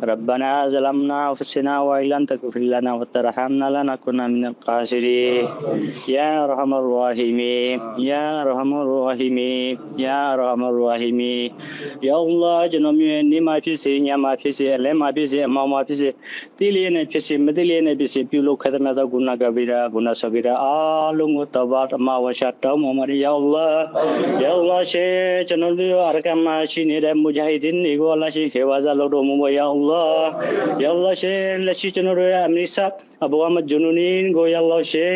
ربنا ظلمنا أنفسنا وإن لم تغفر لنا وترحمنا لنكن من الخاسرين يا أرحم الراحمين يا أرحم الراحمين يا أرحم الراحمين يا الله ကျွန်တော်မျိုးနေမှာဖြစ်စေညမှာဖြစ်စေအလဲမှာဖြစ်စေအမောင်မှာဖြစ်စေတိလေးနဲ့ဖြစ်စေမတိလေးနဲ့ဖြစ်စေပြုလုပ်ခသမဲ့သောဂုဏကဗိရာဂုဏစဗိရာအားလုံးကိုတဘာတမဝရှတောင်းပါမရယာအလ္လာယာအလ္လာရှေကျွန်တော်တို့အရကမရှိနေတဲ့မူဂျာဟီဒင်တွေကိုအလ္လာရှေခေဝါဇာလုပ်တော်မူပါယာအလ္လာယာအလ္လာရှေလက်ရှိကျွန်တော်တို့ရဲ့အမရိစပ်အဘူအမဂျူနူနီန်ကိုယာအလ္လာရှေ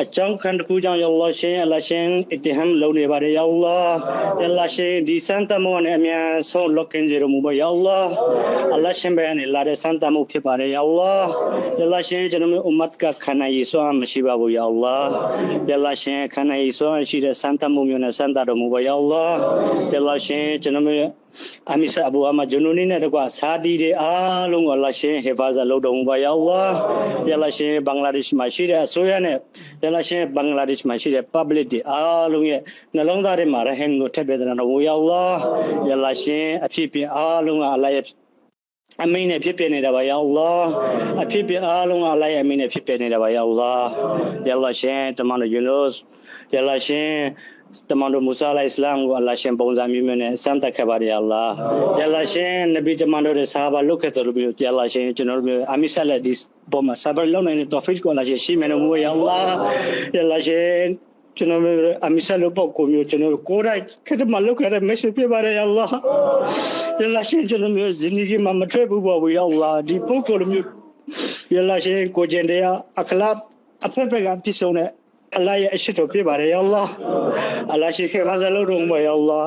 အကြောင်းခံတခုကြောင့်ယာအလ္လာရှေအလ္လာရှေအစ်တီဟမ်လုပ်နေပါတယ်ယာအလ္လာယာအလ္လာရှေဒီစန်တမောနဲ့အများဆုံးလောကင်စီရမူပါယာအလ္လာအလ္လာရှေဘယ်နဲ့လာတဲ့စန်တမောဖြစ်ပါတယ်ယာအလ္လာယာအလ္လာရှေကျွန်တော်တို့အမတ်ကခန္ဓာရည်စွမ်းမရှိပါဘူးယာအလ္လာယာအလ္လာရှေခန္ဓာရည်စွမ်းရှိတဲ့စန်တမောမျိုးနဲ့စန်တတော်မူပါယာအလ္လာယာအလ္လာရှေကျွန်တော်တို့အမီဆာအဘူအမဂျူနူနီနဲ့တကွာစာဒီတွေအားလုံးကိုအလ္လာရှေဟေဖာဇာလုပ်တော်မူပါယာအလ္လာယာအလ္လာရှေဘင်္ဂလားဒေ့ရှ်မှာရှိတဲ့အစိုးရနဲ့ယာအလ္လာရှေဘင်္ဂလားဒေ့ရှ်မှာရှိတဲ့ public တွေအားလုံးရဲ့နှလုံးသားထဲမှာရဟန်ကိုထည့်ပေးတဲ့တော်မူယာအလ္လာယာအလ္လာရှေအဖြစ်ပြအားလုံးကအလ္လာရဲ့အမင်းနဲ့ဖြစ်ပြနေတာပါယာအလ္လာအဖြစ်ပြအားလုံးကအလ္လာရဲ့အမင်းနဲ့ဖြစ်ပြနေတာပါယာအလ္လာယာအလ္လာရှေတမန်တော်ယူနုစ်ယာအလ္လာရှေတမန်တော်မူဆာအလိုင်စလမ်ကိုအလ္လာရှင်ပုံစံမျိုးနဲ့စမ်းသပ်ခဲ့ပါတယ်အလ္လာယာအလ္လာရှင်နဗီတမန်တော်ရဲ့ဆာဟာဘာလုခဲ့တော်လို့ယာအလ္လာရှင်ကျွန်တော်တို့အမီဆလက်ဒီပေါ်မှာဆာဘာလုံနိုင်တဲ့တော်ဖစ်ကိုအလ္လာရှင်ရှိမယ်လို့မူယာအလ္လာယာအလ္လာရှင်ကျွန်တော်အမီဆလက်ပေါ့ကိုမျိုးကျွန်တော်ကိုယ်တိုင်ခက်တမလုခဲ့တဲ့ message ပြပါတယ်အလ္လာယာအလ္လာရှင်ကျွန်တော်မျိုးဇင်းကြီးမှာမထွက်ဘူးပေါ့ဝေယာအလ္လာဒီပုဂ္ဂိုလ်မျိုးယာအလ္လာရှင်ကိုကျင်တရားအခလာအဖက်ဖက်ကပြည့်စုံတဲ့အလ္လာရဲ့အရှိတော်ပြပါတယ်ယာအလ္လာအလ္လာရှိခေဘာဇာလို့တော့မယာအလ္လာ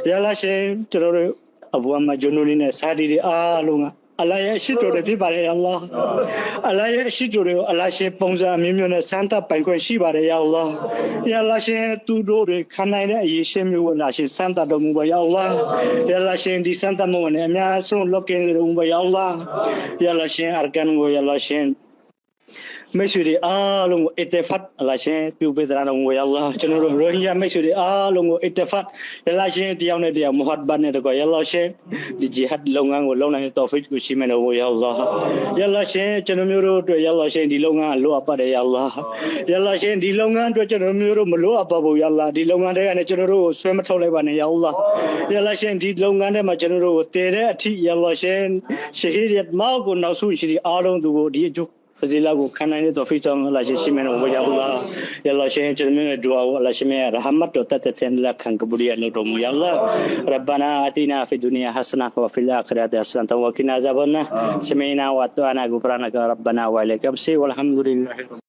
ယာအလ္လာရှင်ကျွန်တော်တို့အဘူအမဂျူနူနီနဲ့စာဒီတွေအားလုံးကအလ္လာရဲ့အရှိတော်တွေပြပါတယ်ယာအလ္လာအလ္လာရဲ့အရှိတော်တွေကိုအလ္လာရှင်ပုံစံအမျိုးမျိုးနဲ့စမ်းသပ်ပိုင်ခွင့်ရှိပါတယ်ယာအလ္လာယာအလ္လာရှင်သူတို့တွေခံနိုင်တဲ့အရေးရှင်မျိုးကိုအလ္လာရှင်စမ်းသပ်တော်မူပါယာအလ္လာယာအလ္လာရှင်ဒီစမ်းသပ်မှုနဲ့အများဆုံးလောကင်းတော်မူပါယာအလ္လာယာအလ္လာရှင်အာကန်ကိုယာအလ္လာရှင်မိတ်ဆွေတွေအားလုံးကိုအစ်တဖတ်အလ္လာရှင်ပြုပေးသနာတော်မူယာအလ္လာကျွန်တော်တို့ရိုဟင်ဂျာမိတ်ဆွေတွေအားလုံးကိုအစ်တဖတ်အလ္လာရှင်တယောက်နဲ့တယောက်မုဟတ်ဘတ်နဲ့တကွာယာအလ္လာရှင်ဒီဂျီဟတ်လုပ်ငန်းကိုလုပ်နိုင်တဲ့တော်ဖစ်ကိုရှိမယ်လို့ယာအလ္လာယာအလ္လာရှင်ကျွန်တော်မျိုးတို့အတွက်ယာအလ္လာရှင်ဒီလုပ်ငန်းလိုအပ်ပါတယ်ယာအလ္လာယာအလ္လာရှင်ဒီလုပ်ငန်းအတွက်ကျွန်တော်မျိုးတို့မလိုအပ်ပါဘူးယာအလ္လာဒီလုပ်ငန်းတွေကနေကျွန်တော်တို့ကိုဆွဲမထုတ်လိုက်ပါနဲ့ယာအလ္လာယာအလ္လာရှင်ဒီလုပ်ငန်းထဲမှာကျွန်တော်တို့ကိုတည်တဲ့အထိယာအလ္လာရှင်ရှဟီရတ်မောက်ကိုနောက်ဆုံးရှိဒီအားလုံးသူကိုဒီအကျိုးفضيلة وكان توفيق الله شيمين ويا الله يا الله شيء جميل الدعاء الله شيمين رحمة وتتفين لك كان قبولي نروم يا الله ربنا آتنا في الدنيا حسنة وفي الآخرة حسنة وقنا عذاب النار سمعنا وأطعنا غفرانك ربنا وإليك المصير والحمد لله